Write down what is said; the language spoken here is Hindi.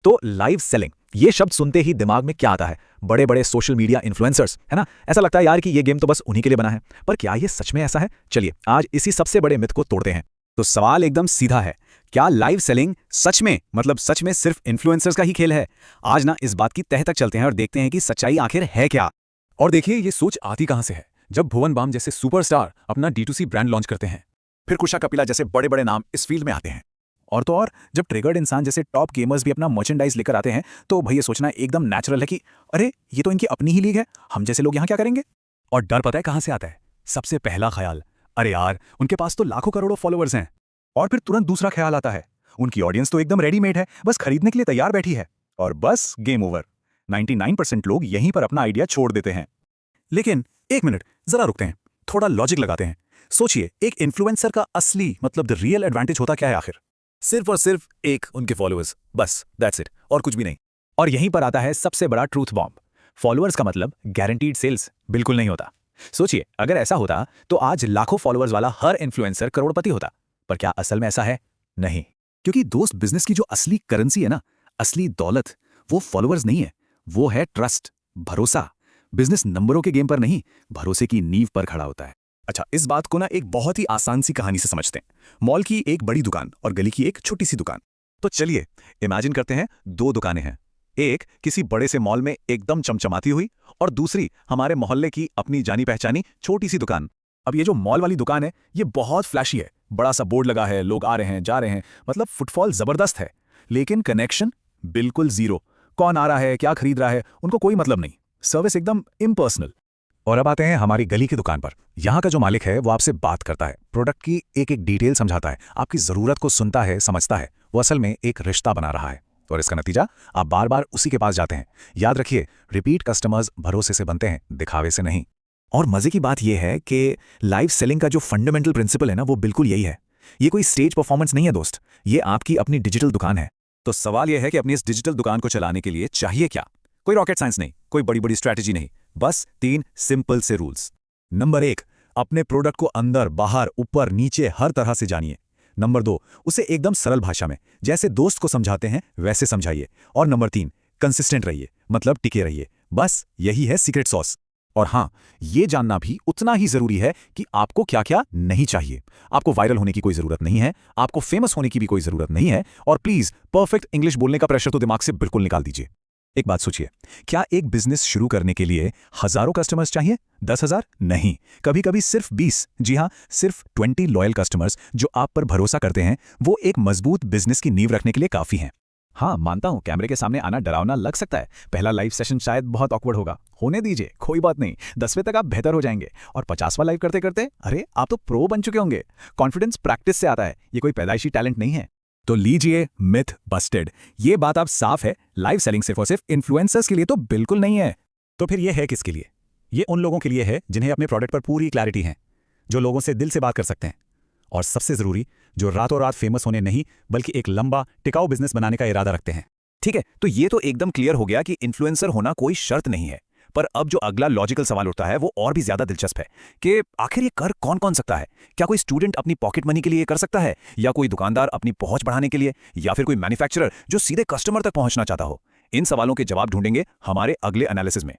तो लाइव सेलिंग ये शब्द सुनते ही दिमाग में क्या आता है? बड़े बड़े सोशल मीडिया इन्फ्लुएंसर्स, है ना? ऐसा लगता है यार कि ये गेम तो बस उन्हीं के लिए बना है। पर क्या ये सच में ऐसा है? चलिए आज इसी सबसे बड़े मिथ को तोड़ते हैं। तो सवाल एकदम सीधा है, क्या लाइव सेलिंग सच में सिर्फ इन्फ्लुएंसर्स का ही खेल है? आज ना इस बात की तह तक चलते हैं और देखते हैं कि सच्चाई आखिर है क्या। और देखिए ये सोच आती कहां से है, जब भुवन बाम जैसे सुपरस्टार अपना D2C ब्रांड लॉन्च करते हैं। फिर कुशा कपिला जैसे बड़े बड़े नाम इस फील्ड में आते हैं। और तो और जब ट्रिगर्ड इंसान जैसे टॉप गेमर्स भी अपना मर्चेंडाइज लेकर आते हैं तो भैया सोचना एकदम नेचुरल है कि अरे ये तो इनकी अपनी ही लीग है, हम जैसे लोग यहाँ क्या करेंगे। और डर पता है कहां से आता है? सबसे पहला ख्याल, अरे यार उनके पास तो लाखों करोड़ों फॉलोअर्स हैं। और फिर तुरंत दूसरा ख्याल आता है, उनकी ऑडियंस तो एकदम रेडीमेड है, बस खरीदने के लिए तैयार बैठी है। और बस गेम ओवर। 99% लोग यहीं पर अपना आइडिया छोड़ देते हैं। लेकिन एक मिनट जरा रुकते हैं, थोड़ा लॉजिक लगाते हैं। सोचिए एक इन्फ्लुएंसर का असली मतलब द रियल एडवांटेज होता क्या है आखिर? सिर्फ और सिर्फ एक उनके फॉलोअर्स, बस दैट्स इट, और कुछ भी नहीं। और यहीं पर आता है सबसे बड़ा ट्रूथ बॉम्ब। फॉलोअर्स का मतलब गारंटीड सेल्स बिल्कुल नहीं होता। सोचिए अगर ऐसा होता तो आज लाखों फॉलोअर्स वाला हर इन्फ्लुएंसर करोड़पति होता। पर क्या असल में ऐसा है? नहीं। क्योंकि दोस्त बिजनेस की जो असली करेंसी है ना, असली दौलत, वो फॉलोअर्स नहीं है, वो है ट्रस्ट, भरोसा। बिजनेस नंबरों के गेम पर नहीं, भरोसे की नींव पर खड़ा होता है। अच्छा, इस बात को ना एक बहुत ही आसान सी कहानी से समझते हैं। मॉल की एक बड़ी दुकान और गली की एक छोटी सी दुकान। तो चलिए इमेजिन करते हैं दो दुकानें हैं। एक किसी बड़े से मॉल में एकदम चमचमाती हुई और दूसरी हमारे मोहल्ले की अपनी जानी पहचानी छोटी सी दुकान। अब ये जो मॉल वाली दुकान है ये बहुत फ्लैशी है, बड़ा सा बोर्ड लगा है, लोग आ रहे हैं जा रहे हैं, मतलब फुटफॉल जबरदस्त है। लेकिन कनेक्शन बिल्कुल जीरो। कौन आ रहा है, क्या खरीद रहा है, उनको कोई मतलब नहीं। सर्विस एकदम इम्पर्सनल। और अब आते हैं हमारी गली की दुकान पर। यहाँ का जो मालिक है वो आपसे बात करता है, प्रोडक्ट की एक एक डिटेल समझाता है, आपकी जरूरत को सुनता है, समझता है। वो असल में एक रिश्ता बना रहा है और इसका नतीजा आप बार बार उसी के पास जाते हैं। याद रखिए, रिपीट कस्टमर्स भरोसे से बनते हैं, दिखावे से नहीं। और मजे की बात यह है कि लाइव सेलिंग का जो फंडामेंटल प्रिंसिपल है ना, वो बिल्कुल यही है। ये कोई स्टेज परफॉर्मेंस नहीं है दोस्त, ये आपकी अपनी डिजिटल दुकान है। तो सवाल यह है कि अपनी इस डिजिटल दुकान को चलाने के लिए चाहिए क्या? कोई रॉकेट साइंस नहीं, कोई बड़ी बड़ी स्ट्रैटेजी नहीं, बस 3 सिंपल से रूल्स। नंबर 1, अपने प्रोडक्ट को अंदर बाहर ऊपर नीचे हर तरह से जानिए। नंबर 2, उसे एकदम सरल भाषा में जैसे दोस्त को समझाते हैं वैसे समझाइए। और नंबर 3, कंसिस्टेंट रहिए, मतलब टिके रहिए। बस यही है सीक्रेट सॉस। और हाँ, ये जानना भी उतना ही जरूरी है कि आपको क्या क्या नहीं चाहिए। आपको वायरल होने की कोई जरूरत नहीं है, आपको फेमस होने की भी कोई जरूरत नहीं है, और प्लीज परफेक्ट इंग्लिश बोलने का प्रेशर तो दिमाग से बिल्कुल निकाल दीजिए। एक बात सोचिए, क्या एक बिजनेस शुरू करने के लिए हजारों कस्टमर्स चाहिए? 10,000? नहीं, कभी कभी सिर्फ 20, जी हाँ, सिर्फ 20 लॉयल कस्टमर्स जो आप पर भरोसा करते हैं, वो एक मजबूत बिजनेस की नींव रखने के लिए काफी हैं। हाँ, मानता हूं कैमरे के सामने आना डरावना लग सकता है, पहला लाइव सेशन शायद बहुत ऑकवर्ड होगा। होने दीजिए, कोई बात नहीं, 10वें तक आप बेहतर हो जाएंगे और 50वां लाइव करते करते अरे आप तो प्रो बन चुके होंगे। कॉन्फिडेंस प्रैक्टिस से आता है, ये कोई पैदाइशी टैलेंट नहीं है। तो लीजिए, मिथ बस्टेड। ये बात अब साफ है, लाइव सेलिंग सिर्फ और सिर्फ इन्फ्लुएंसर्स के लिए तो बिल्कुल नहीं है। तो फिर ये है किसके लिए? ये उन लोगों के लिए है जिन्हें अपने प्रोडक्ट पर पूरी क्लैरिटी है, जो लोगों से दिल से बात कर सकते हैं, और सबसे जरूरी, जो रातों रात फेमस होने नहीं बल्कि एक लंबा टिकाऊ बिजनेस बनाने का इरादा रखते हैं। ठीक है, तो ये तो एकदम क्लियर हो गया कि इन्फ्लुएंसर होना कोई शर्त नहीं है। पर अब जो अगला लॉजिकल सवाल उठता है वो और भी ज्यादा दिलचस्प है कि आखिर ये कर कौन कौन सकता है? क्या कोई स्टूडेंट अपनी पॉकेट मनी के लिए कर सकता है, या कोई दुकानदार अपनी पहुंच बढ़ाने के लिए, या फिर कोई मैन्युफैक्चरर जो सीधे कस्टमर तक पहुंचना चाहता हो? इन सवालों के जवाब ढूंढेंगे हमारे अगले एनालिसिस में।